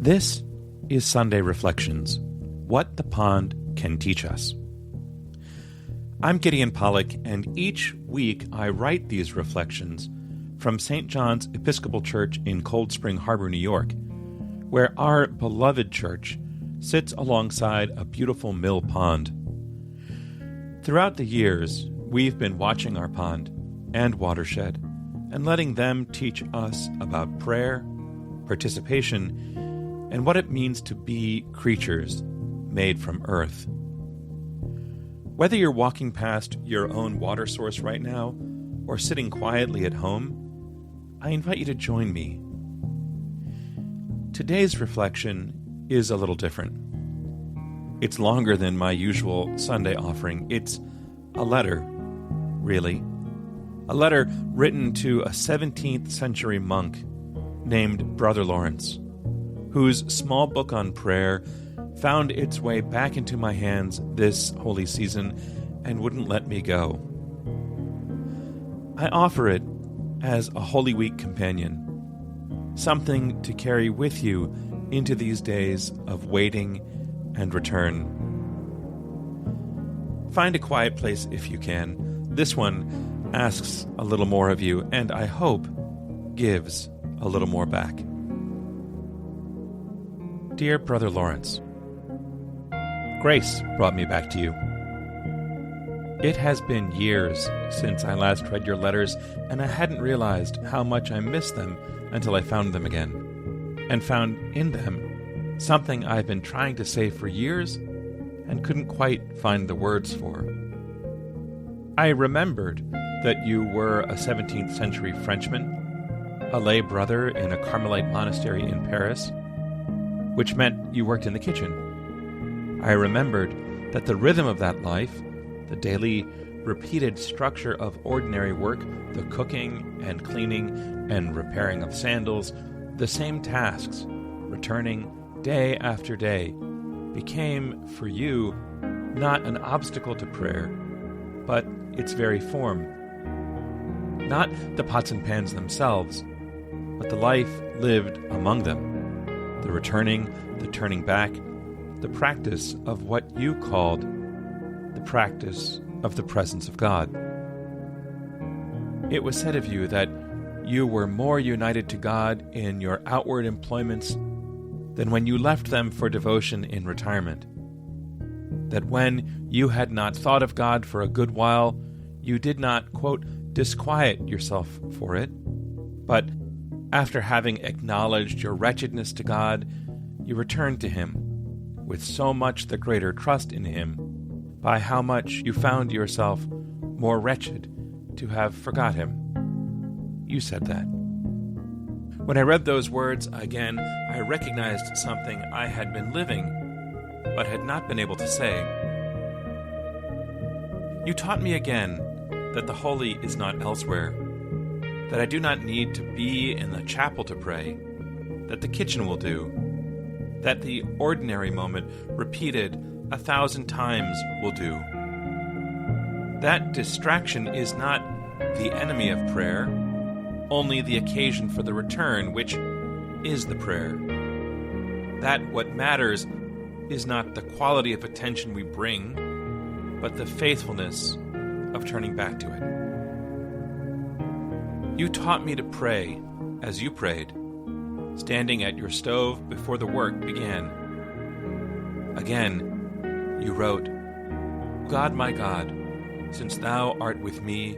This is Sunday Reflections, What the Pond Can Teach Us. I'm Gideon Pollack, and each week I write these reflections from St. John's Episcopal Church in Cold Spring Harbor, New York, where our beloved church sits alongside a beautiful mill pond. Throughout the years, we've been watching our pond and watershed and letting them teach us about prayer, participation, and what it means to be creatures made from earth. Whether you're walking past your own water source right now or sitting quietly at home, I invite you to join me. Today's reflection is a little different. It's longer than my usual Sunday offering. It's a letter, really. A letter written to a 17th century monk named Brother Lawrence, whose small book on prayer found its way back into my hands this holy season and wouldn't let me go. I offer it as a Holy Week companion, something to carry with you into these days of waiting and return. Find a quiet place if you can. This one asks a little more of you, and I hope gives a little more back. Dear Brother Lawrence, Grace brought me back to you. It has been years since I last read your letters, and I hadn't realized how much I missed them until I found them again, and found in them something I've been trying to say for years and couldn't quite find the words for. I remembered that you were a 17th century Frenchman, a lay brother in a Carmelite monastery in Paris, which meant you worked in the kitchen. I remembered that the rhythm of that life, the daily repeated structure of ordinary work, the cooking and cleaning and repairing of sandals, the same tasks, returning day after day, became for you not an obstacle to prayer, but its very form. Not the pots and pans themselves, but the life lived among them. The returning, the turning back, the practice of what you called the practice of the presence of God. It was said of you that you were more united to God in your outward employments than when you left them for devotion in retirement. That when you had not thought of God for a good while, you did not, quote, disquiet yourself for it, but after having acknowledged your wretchedness to God, you returned to Him with so much the greater trust in Him by how much you found yourself more wretched to have forgot Him. You said that. When I read those words again, I recognized something I had been living but had not been able to say. You taught me again that the holy is not elsewhere, that I do not need to be in the chapel to pray, that the kitchen will do, that the ordinary moment repeated 1,000 times will do. That distraction is not the enemy of prayer, only the occasion for the return, which is the prayer. That what matters is not the quality of attention we bring, but the faithfulness of turning back to it. You taught me to pray as you prayed, standing at your stove before the work began. Again, you wrote, God, my God, since thou art with me,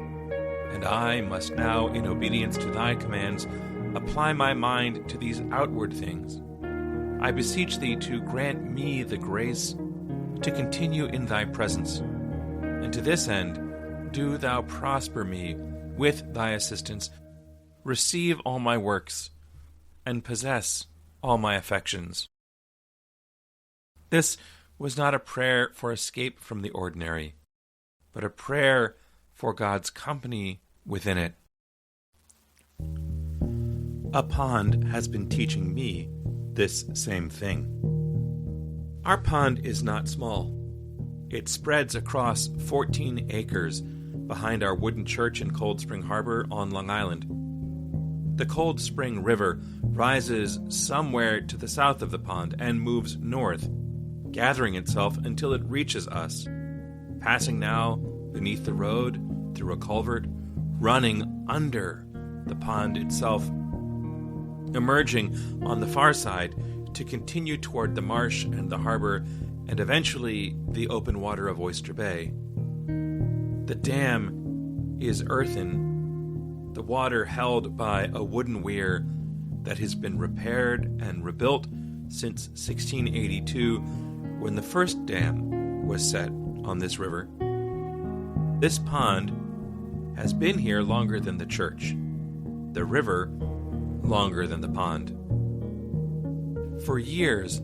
and I must now, in obedience to thy commands, apply my mind to these outward things, I beseech thee to grant me the grace to continue in thy presence, and to this end do thou prosper me with thy assistance, receive all my works, and possess all my affections. This was not a prayer for escape from the ordinary, but a prayer for God's company within it. A pond has been teaching me this same thing. Our pond is not small. It spreads across 14 acres behind our wooden church in Cold Spring Harbor on Long Island. The Cold Spring River rises somewhere to the south of the pond and moves north, gathering itself until it reaches us, passing now beneath the road, through a culvert, running under the pond itself, emerging on the far side to continue toward the marsh and the harbor and eventually the open water of Oyster Bay. The dam is earthen, the water held by a wooden weir that has been repaired and rebuilt since 1682, when the first dam was set on this river. This pond has been here longer than the church, the river longer than the pond. For years,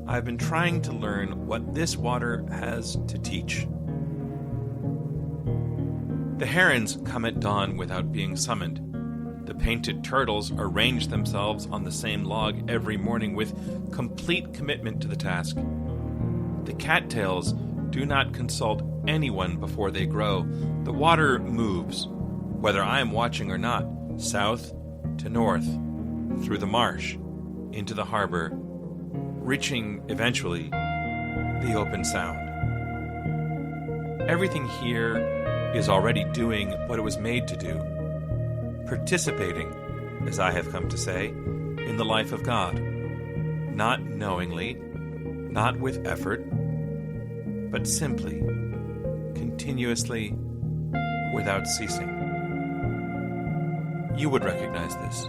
I've been trying to learn what this water has to teach. The herons come at dawn without being summoned. The painted turtles arrange themselves on the same log every morning with complete commitment to the task. The cattails do not consult anyone before they grow. The water moves, whether I am watching or not, south to north, through the marsh, into the harbor, reaching eventually the open sound. Everything here is already doing what it was made to do, participating, as I have come to say, in the life of God, not knowingly, not with effort, but simply, continuously, without ceasing. You would recognize this.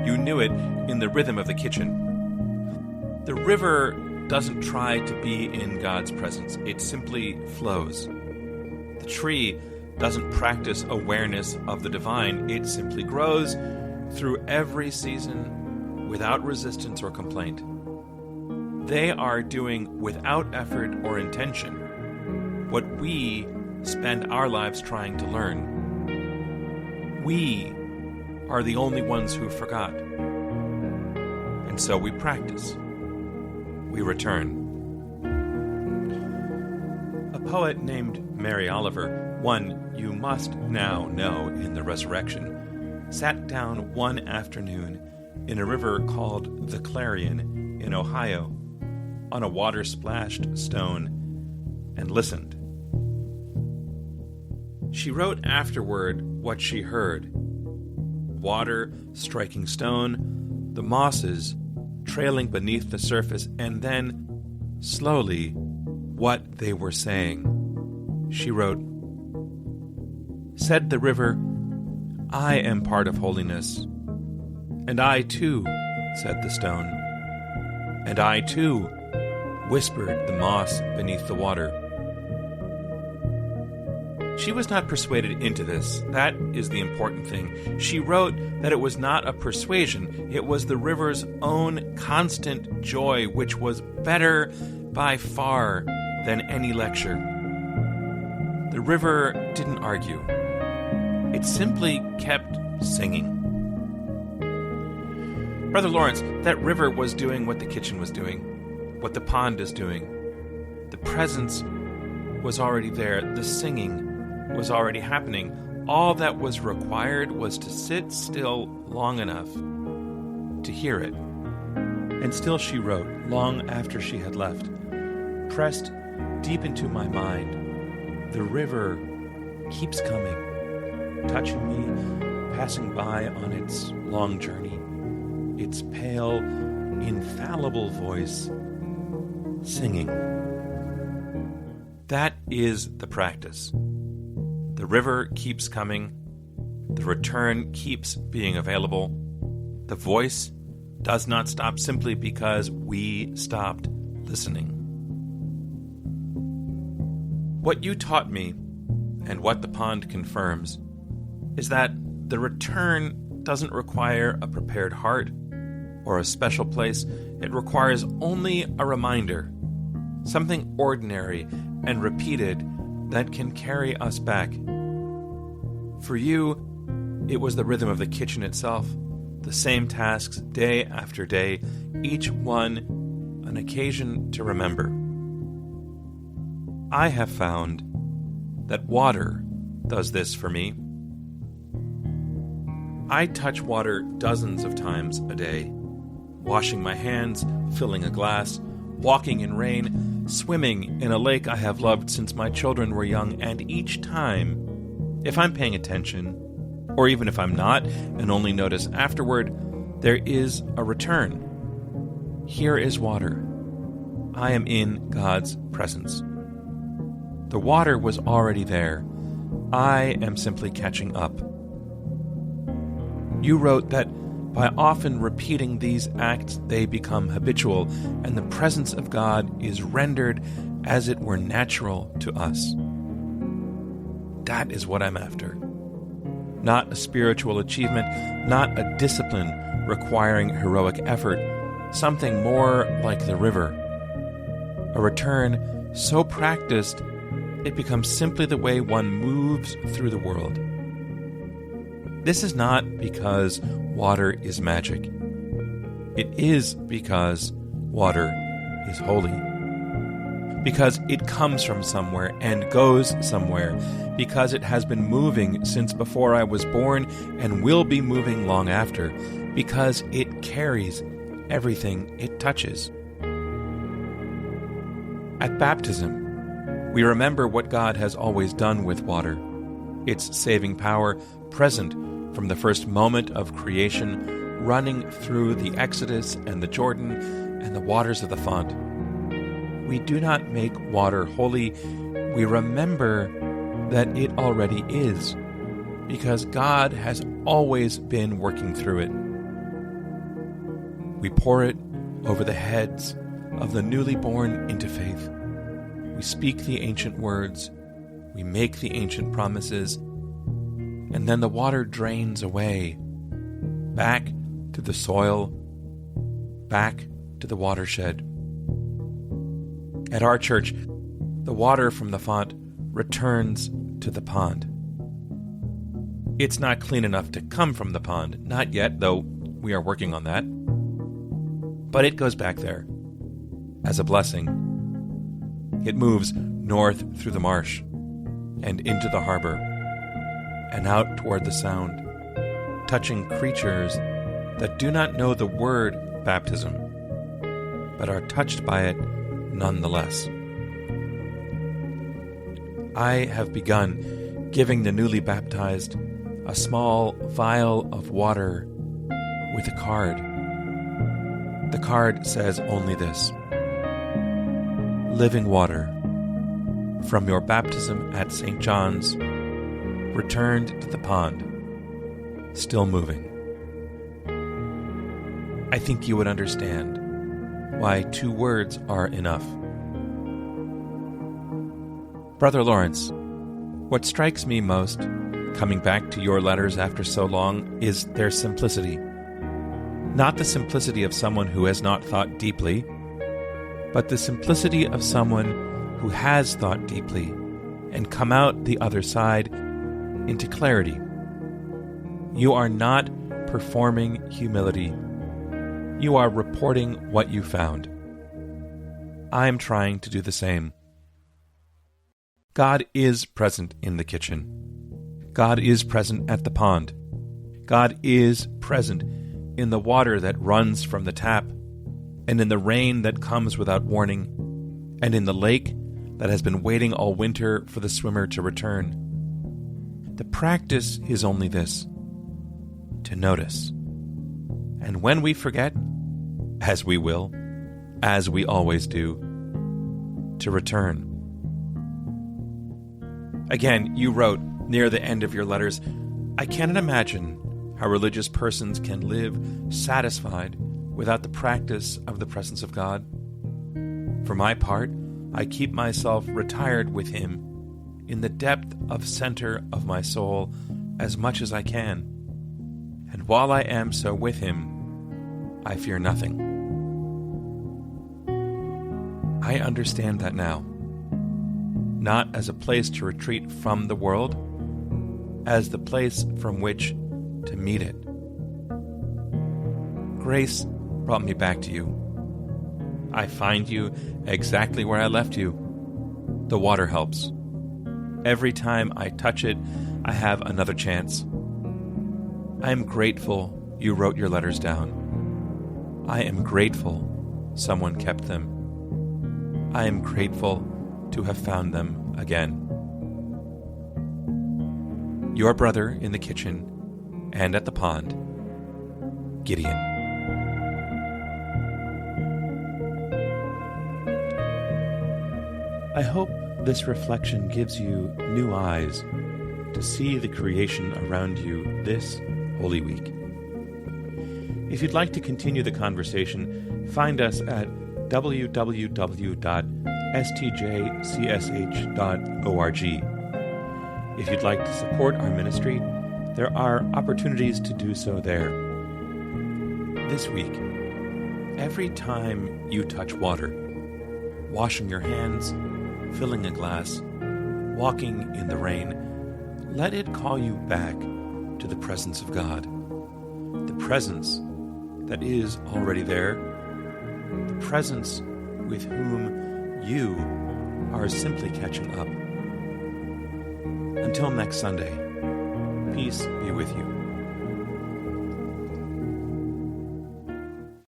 You knew it in the rhythm of the kitchen. The river doesn't try to be in God's presence. It simply flows. The tree doesn't practice awareness of the divine. It simply grows through every season without resistance or complaint. They are doing without effort or intention what we spend our lives trying to learn. We are the only ones who forgot. And so we practice. We return. A poet named Mary Oliver, one you must now know in the Resurrection, sat down one afternoon in a river called the Clarion in Ohio, on a water-splashed stone, and listened. She wrote afterward what she heard: water striking stone, the mosses trailing beneath the surface, and then, slowly, what they were saying. She wrote, "Said the river, I am part of holiness. And I too," said the stone. "And I too," whispered the moss beneath the water. She was not persuaded into this. That is the important thing. She wrote that it was not a persuasion. It was the river's own constant joy, which was better by far than any lecture. The river didn't argue. It simply kept singing. Brother Lawrence, that river was doing what the kitchen was doing, what the pond is doing. The presence was already there. The singing was already happening. All that was required was to sit still long enough to hear it. And still she wrote, long after she had left, pressed deep into my mind, the river keeps coming, touching me, passing by on its long journey, its pale, infallible voice, singing. That is the practice. The river keeps coming. The return keeps being available. The voice does not stop simply because we stopped listening. What you taught me, and what the pond confirms, is that the return doesn't require a prepared heart or a special place. It requires only a reminder, something ordinary and repeated that can carry us back. For you, it was the rhythm of the kitchen itself, the same tasks day after day, each one an occasion to remember. I have found that water does this for me. I touch water dozens of times a day. Washing my hands, filling a glass, walking in rain, swimming in a lake I have loved since my children were young, and each time, if I'm paying attention, or even if I'm not and only notice afterward, there is a return. Here is water. I am in God's presence. The water was already there. I am simply catching up. You wrote that by often repeating these acts, they become habitual, and the presence of God is rendered as it were natural to us. That is what I'm after. Not a spiritual achievement, not a discipline requiring heroic effort, something more like the river. A return so practiced, it becomes simply the way one moves through the world. This is not because water is magic. It is because water is holy. Because it comes from somewhere and goes somewhere. Because it has been moving since before I was born and will be moving long after. Because it carries everything it touches. At baptism, we remember what God has always done with water. Its saving power present from the first moment of creation, running through the Exodus and the Jordan and the waters of the font. We do not make water holy. We remember that it already is, because God has always been working through it. We pour it over the heads of the newly born into faith. We speak the ancient words. We make the ancient promises. And then the water drains away, back to the soil, back to the watershed. At our church, the water from the font returns to the pond. It's not clean enough to come from the pond, not yet, though we are working on that. But it goes back there as a blessing. It moves north through the marsh and into the harbor, and out toward the Sound, touching creatures that do not know the word baptism, but are touched by it nonetheless. I have begun giving the newly baptized a small vial of water with a card. The card says only this: living water from your baptism at St. John's, returned to the pond, still moving. I think you would understand why 2 words are enough. Brother Lawrence, what strikes me most, coming back to your letters after so long, is their simplicity. Not the simplicity of someone who has not thought deeply, but the simplicity of someone who has thought deeply and come out the other side into clarity. You are not performing humility. You are reporting what you found. I am trying to do the same. God is present in the kitchen. God is present at the pond. God is present in the water that runs from the tap, and in the rain that comes without warning, and in the lake that has been waiting all winter for the swimmer to return. The practice is only this: to notice. And when we forget, as we will, as we always do, to return. Again, you wrote near the end of your letters, I cannot imagine how religious persons can live satisfied without the practice of the presence of God. For my part, I keep myself retired with Him in the depth of center of my soul as much as I can. And while I am so with Him, I fear nothing. I understand that now, not as a place to retreat from the world, as the place from which to meet it. Grace brought me back to you. I find you exactly where I left you. The water helps. Every time I touch it, I have another chance. I am grateful you wrote your letters down. I am grateful someone kept them. I am grateful to have found them again. Your brother in the kitchen and at the pond, Gideon. I hope this reflection gives you new eyes to see the creation around you this Holy Week. If you'd like to continue the conversation, find us at www.stjcsh.org. If you'd like to support our ministry, there are opportunities to do so there. This week, every time you touch water, washing your hands, filling a glass, walking in the rain, let it call you back to the presence of God. The presence that is already there. The presence with whom you are simply catching up. Until next Sunday, peace be with you.